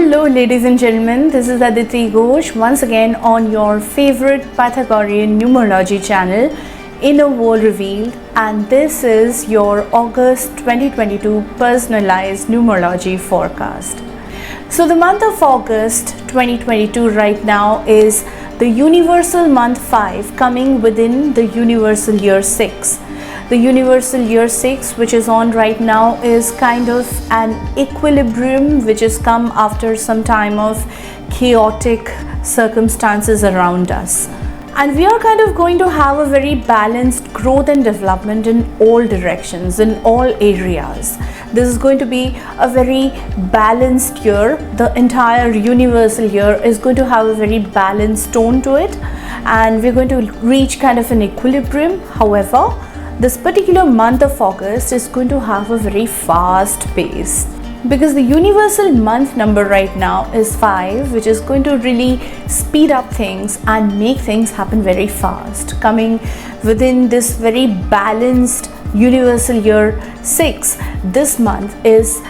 Hello ladies and gentlemen, this is Aditi Ghosh once again on your favorite Pythagorean numerology channel, Inner World Revealed, and this is your August 2022 personalized numerology forecast. So the month of August 2022 right now is the universal month 5 coming within the universal year 6. The universal year 6 which is on right now is kind of an equilibrium which has come after some time of chaotic circumstances around us. And we are kind of going to have a very balanced growth and development in all directions, in all areas. This is going to be a very balanced year. The entire universal year is going to have a very balanced tone to it, and we're going to reach kind of an equilibrium. However, this particular month of August is going to have a very fast pace because the universal month number right now is 5, which is going to really speed up things and make things happen very fast. Coming within this very balanced universal year 6, this month is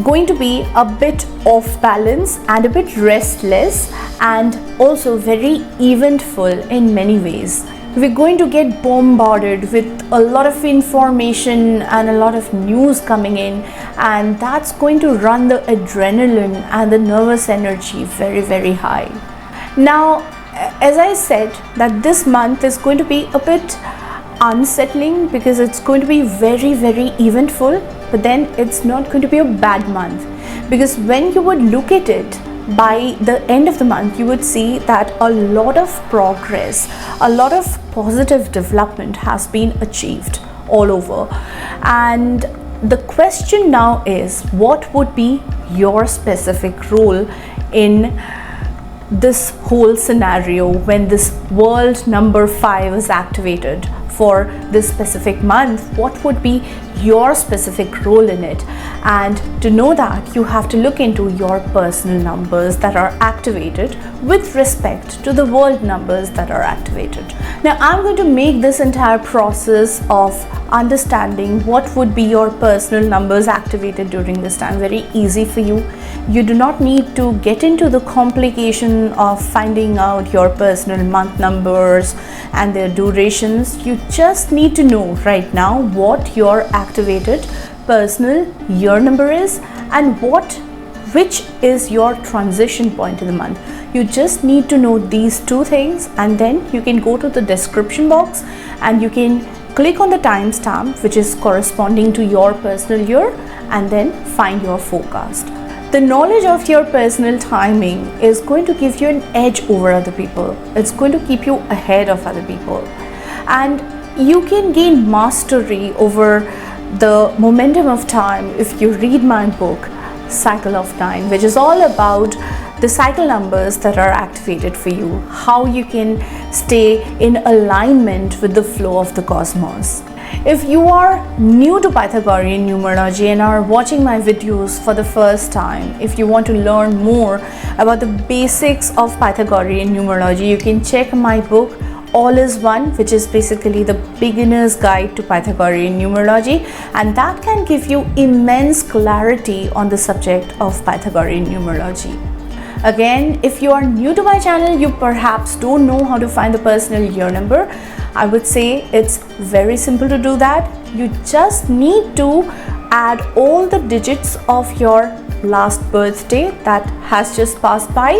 going to be a bit off balance and a bit restless and also very eventful in many ways. We're going to get bombarded with a lot of information and a lot of news coming in, and that's going to run the adrenaline and the nervous energy very, very high. Now, as I said, that this month is going to be a bit unsettling because it's going to be very, very eventful, but then it's not going to be a bad month, because when you would look at it by the end of the month, you would see that a lot of progress, a lot of positive development has been achieved all over. And the question now is, what would be your specific role in this whole scenario when this world number 5 is activated for this specific month? What would be your specific role in it? And to know that, you have to look into your personal numbers that are activated with respect to the world numbers that are activated. Now, I'm going to make this entire process of understanding what would be your personal numbers activated during this time very easy for you. You do not need to get into the complication of finding out your personal month numbers and their durations. You just need to know right now what your activated personal year number is and which is your transition point in the month. You just need to know these two things, and then you can go to the description box and you can click on the timestamp which is corresponding to your personal year and then find your forecast. The knowledge of your personal timing is going to give you an edge over other people. It's going to keep you ahead of other people, and you can gain mastery over the momentum of time if you read my book Cycle of 9, which is all about the cycle numbers that are activated for you, how you can stay in alignment with the flow of the cosmos. If you are new to Pythagorean numerology and are watching my videos for the first time, if you want to learn more about the basics of Pythagorean numerology, you can check my book All is One, which is basically the beginner's guide to Pythagorean numerology, and that can give you immense clarity on the subject of Pythagorean numerology. Again, if you are new to my channel, you perhaps don't know how to find the personal year number. I would say it's very simple to do that. You just need to add all the digits of your last birthday that has just passed by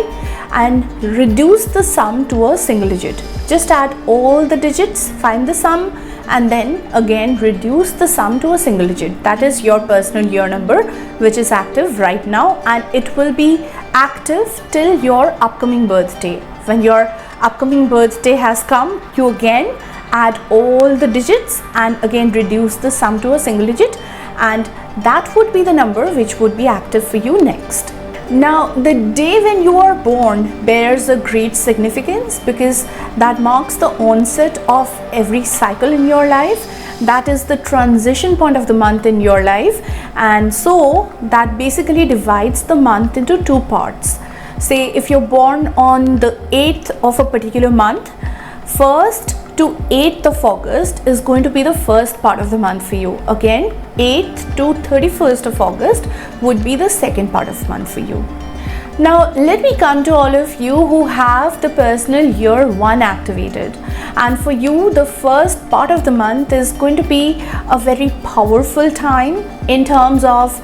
and reduce the sum to a single digit. Just add all the digits, find the sum, and then again reduce the sum to a single digit. That is your personal year number, which is active right now, and it will be active till your upcoming birthday. When your upcoming birthday has come, you again add all the digits and again reduce the sum to a single digit, and that would be the number which would be active for you next. Now, the day when you are born bears a great significance because that marks the onset of every cycle in your life. That is the transition point of the month in your life, and so that basically divides the month into two parts. Say if you're born on the 8th of a particular month, 1st to 8th of August is going to be the first part of the month for you. Again, 8th to 31st of August would be the second part of the month for you. Now, let me come to all of you who have the personal year 1 activated. And for you, the first part of the month is going to be a very powerful time in terms of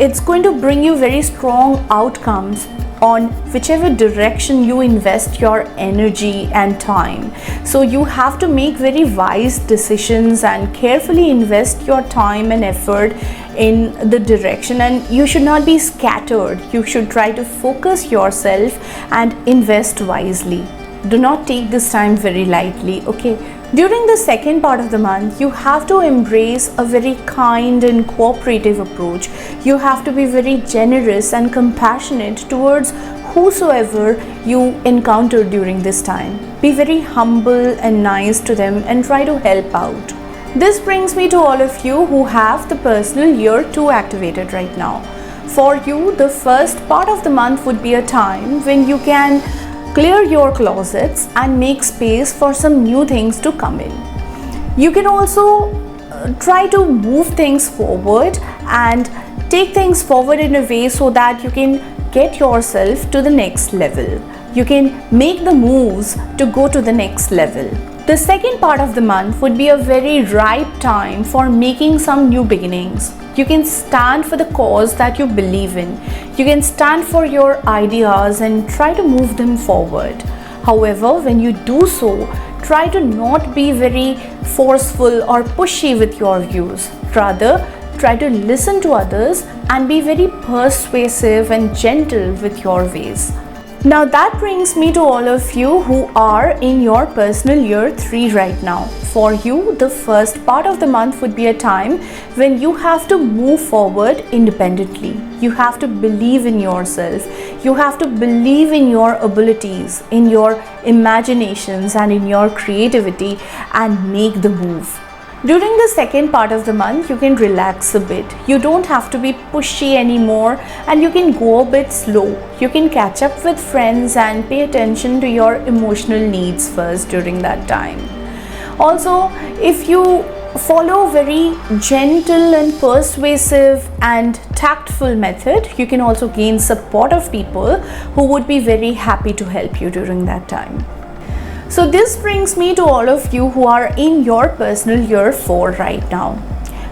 it's going to bring you very strong outcomes on whichever direction you invest your energy and time. So you have to make very wise decisions and carefully invest your time and effort in the direction, and you should not be scattered. You should try to focus yourself and invest wisely. Do not take this time very lightly, okay? During the second part of the month, you have to embrace a very kind and cooperative approach. You have to be very generous and compassionate towards whosoever you encounter during this time. Be very humble and nice to them and try to help out. This brings me to all of you who have the personal year 2 activated right now. For you, the first part of the month would be a time when you can clear your closets and make space for some new things to come in. You can also try to move things forward and take things forward in a way so that you can get yourself to the next level. You can make the moves to go to the next level. The second part of the month would be a very ripe time for making some new beginnings. You can stand for the cause that you believe in. You can stand for your ideas and try to move them forward. However, when you do so, try to not be very forceful or pushy with your views. Rather, try to listen to others and be very persuasive and gentle with your ways. Now that brings me to all of you who are in your personal year 3 right now. For you, the first part of the month would be a time when you have to move forward independently. You have to believe in yourself. You have to believe in your abilities, in your imaginations and in your creativity and make the move. During the second part of the month, you can relax a bit. You don't have to be pushy anymore and you can go a bit slow. You can catch up with friends and pay attention to your emotional needs first during that time. Also, if you follow very gentle and persuasive and tactful method, you can also gain support of people who would be very happy to help you during that time. So this brings me to all of you who are in your personal year 4 right now.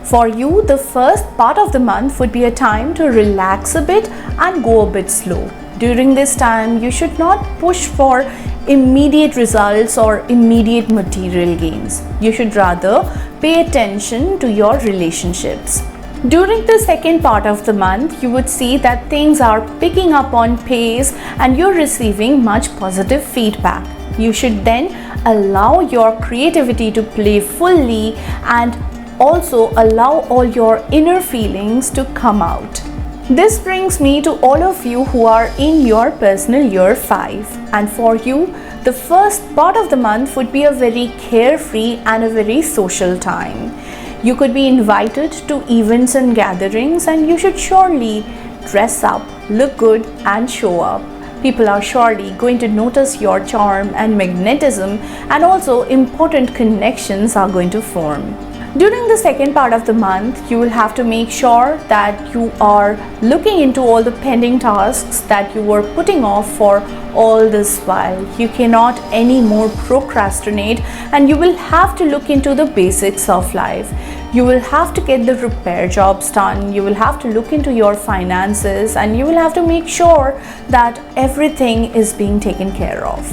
For you, the first part of the month would be a time to relax a bit and go a bit slow. During this time, you should not push for immediate results or immediate material gains. You should rather pay attention to your relationships. During the second part of the month, you would see that things are picking up on pace and you're receiving much positive feedback. You should then allow your creativity to play fully and also allow all your inner feelings to come out. This brings me to all of you who are in your personal year 5, and for you, the first part of the month would be a very carefree and a very social time. You could be invited to events and gatherings, and you should surely dress up, look good and show up. People are surely going to notice your charm and magnetism, and also important connections are going to form. During the second part of the month, you will have to make sure that you are looking into all the pending tasks that you were putting off for all this while. You cannot anymore procrastinate, and you will have to look into the basics of life. You will have to get the repair jobs done. You will have to look into your finances, and you will have to make sure that everything is being taken care of.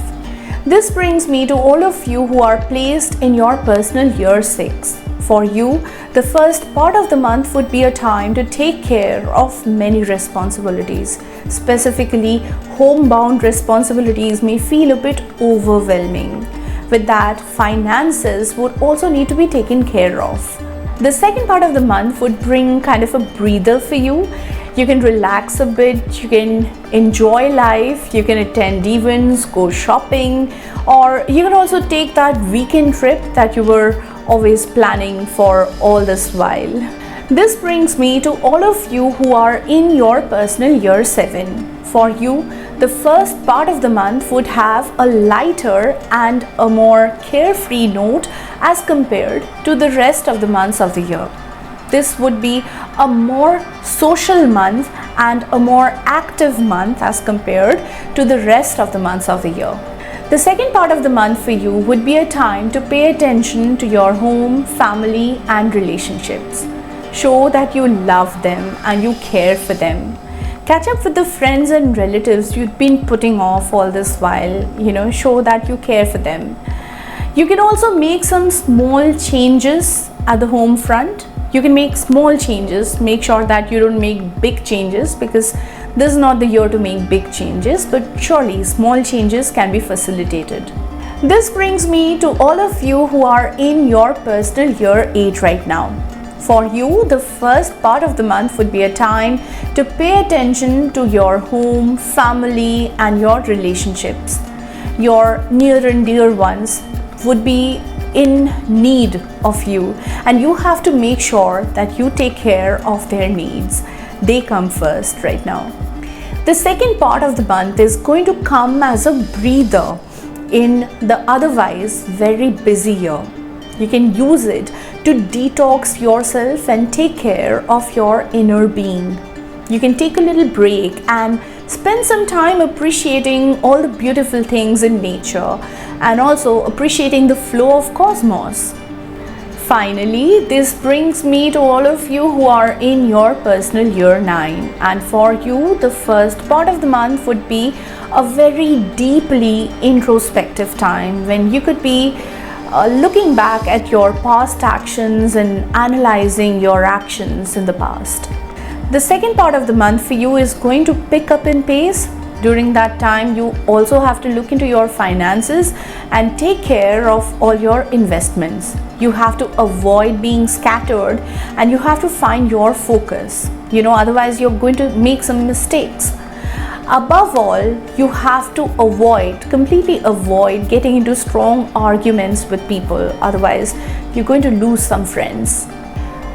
This brings me to all of you who are placed in your personal year 6. For you, the first part of the month would be a time to take care of many responsibilities. Specifically, homebound responsibilities may feel a bit overwhelming. With that, finances would also need to be taken care of. The second part of the month would bring kind of a breather for you. You can relax a bit, you can enjoy life, you can attend events, go shopping, or you can also take that weekend trip that you were always planning for all this while. This brings me to all of you who are in your personal year 7. For you, the first part of the month would have a lighter and a more carefree note as compared to the rest of the months of the year. This would be a more social month and a more active month as compared to the rest of the months of the year. The second part of the month for you would be a time to pay attention to your home, family, and relationships. Show that you love them and you care for them. Catch up with the friends and relatives you've been putting off all this while. Show that you care for them. You can also make some small changes at the home front. You can make small changes. Make sure that you don't make big changes, because this is not the year to make big changes, but surely small changes can be facilitated. This brings me to all of you who are in your personal year 8 right now. For you, the first part of the month would be a time to pay attention to your home, family, and your relationships. Your near and dear ones would be in need of you, and you have to make sure that you take care of their needs. They come first right now. The second part of the month is going to come as a breather in the otherwise very busy year. You can use it to detox yourself and take care of your inner being. You can take a little break and spend some time appreciating all the beautiful things in nature and also appreciating the flow of cosmos. Finally, this brings me to all of you who are in your personal year 9, and for you, the first part of the month would be a very deeply introspective time when you could be looking back at your past actions and analyzing your actions in the past. The second part of the month for you is going to pick up in pace. During that time, you also have to look into your finances and take care of all your investments. You have to avoid being scattered and you have to find your focus. Otherwise you're going to make some mistakes. Above all, you have to completely avoid getting into strong arguments with people. Otherwise, you're going to lose some friends.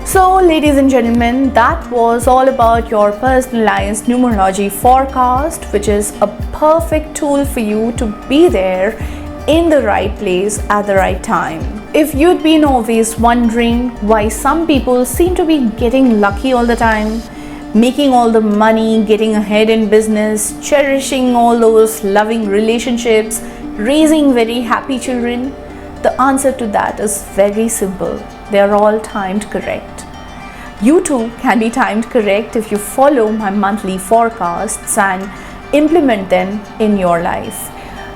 So, ladies and gentlemen, that was all about your personalized numerology forecast, which is a perfect tool for you to be there in the right place at the right time. If you'd been always wondering why some people seem to be getting lucky all the time, making all the money, getting ahead in business, cherishing all those loving relationships, raising very happy children, the answer to that is very simple. They are all timed correct. You too can be timed correct if you follow my monthly forecasts and implement them in your life.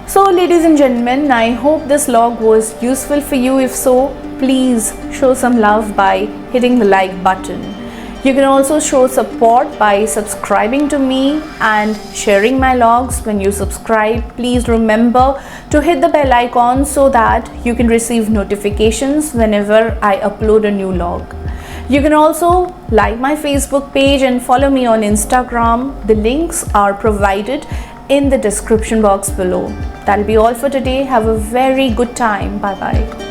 So, ladies and gentlemen, I hope this log was useful for you. If so, please show some love by hitting the like button. You can also show support by subscribing to me and sharing my logs. When you subscribe, please remember to hit the bell icon so that you can receive notifications whenever I upload a new log. You can also like my Facebook page and follow me on Instagram. The links are provided in the description box below. That'll be all for today. Have a very good time. Bye bye.